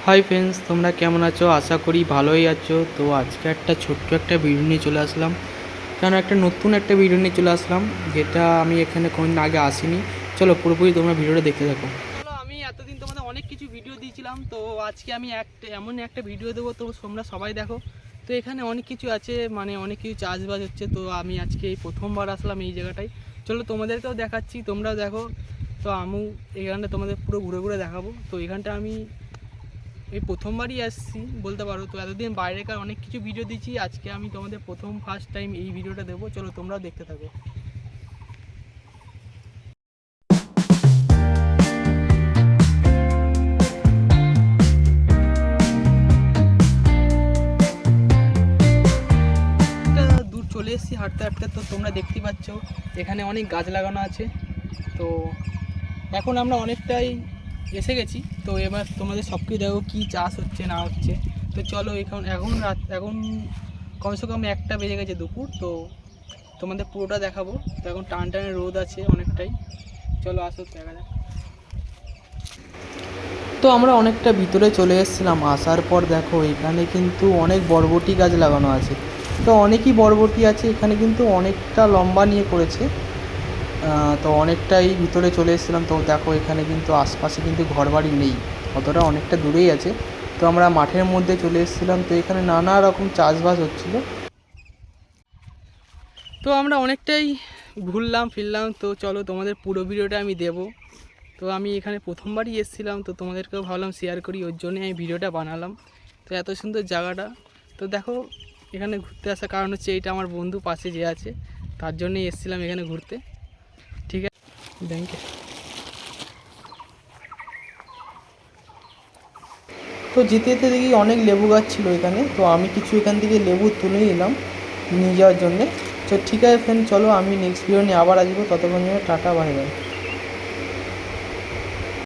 Hi friends, তোমরা কেমন আছো? আশা করি ভালোই আছো। তো আজকে একটা ছোট্ট একটা ভিডিও নিয়ে চলে আসলাম, কারণ একটা নতুন একটা ভিডিও নিয়ে চলে আসলাম, যেটা আমি এখানে কোনদিন আগে আসিনি। চলো পুরোপুরি তোমরা ভিডিওটা দেখতে থাকো। চলো, আমি এতদিন তোমাদের অনেক কিছু ভিডিও দিয়েছিলাম, তো আজকে আমি এমন একটা ভিডিও দেবো, তো তোমরা সবাই দেখো। তো এখানে অনেক কিছু আছে, মানে অনেক কিছু চাষবাস হচ্ছে। তো আমি আজকে এই প্রথমবার আসলাম এই জায়গাটায়। চলো তোমাদেরকেও দেখাচ্ছি, তোমরাও দেখো। তো আমি এখানটা তোমাদের পুরো ঘুরে ঘুরে দেখাবো। তো এখানটা আমি এই প্রথমবারই আসছি বলতে পারো। তো এতদিন বাইরেকার অনেক কিছু ভিডিও দিচ্ছি, আজকে আমি তোমাদের ফার্স্ট টাইম এই ভিডিওটা দেবো। চলো তোমরাও দেখতে থাকো। দূর চলে এসেছি হাঁটতে হাঁটতে। তো তোমরা দেখতে পাচ্ছ এখানে অনেক গাছ লাগানো আছে। তো এখন আমরা অনেকটাই এসে গেছি। তো এবার তোমাদের সব কিছু দেখো কী চাষ হচ্ছে না হচ্ছে। তো চলো, এখন কমসে কম 1টা বেজে গেছে দুপুর। তো তোমাদের পুরোটা দেখাবো। তো এখন টান টানে রোদ আছে অনেকটাই। চলো আসো, দেখা যাক। তো আমরা অনেকটা ভিতরে চলে এসেছিলাম। আসার পর দেখো এখানে কিন্তু অনেক বরবটি গাছ লাগানো আছে। তো অনেকই বরবটি আছে এখানে, কিন্তু অনেকটা লম্বা নিয়ে করেছে। তো অনেকটাই ভিতরে চলে এসেছিলাম। তো দেখো এখানে কিন্তু আশপাশে কিন্তু ঘরবাড়ি নেই, অতটা অনেকটা দূরেই আছে। তো আমরা মাঠের মধ্যে চলে এসেছিলাম। তো এখানে নানা রকম চাষবাস হচ্ছিলো। তো আমরা অনেকটাই ঘুরলাম ফিরলাম। তো চলো তোমাদের পুরো ভিডিওটা আমি দেবো। তো আমি এখানে প্রথমবারই এসেছিলাম, তো তোমাদেরকেও ভাবলাম শেয়ার করি, ওর জন্যই আমি ভিডিওটা বানালাম। তো এত সুন্দর জায়গাটা। তো দেখো এখানে ঘুরতে আসার কারণ হচ্ছে এইটা আমার বন্ধু পাশে যে আছে, তার জন্যই এসেছিলাম এখানে ঘুরতে। ঠিক আছে, ব্যাংকে। তো যেতে যেতে দেখি অনেক লেবু গাছ ছিল এখানে। তো আমি কিছু এখান থেকে লেবু তুলে নিলাম নিয়ে যাওয়ার জন্যে। তো ঠিক আছে ফ্রেন্ড, চলো আমি নেক্সট ভিডিও নিয়ে আবার আসবো। ততক্ষণ জন্য টাটা, বাই বাই।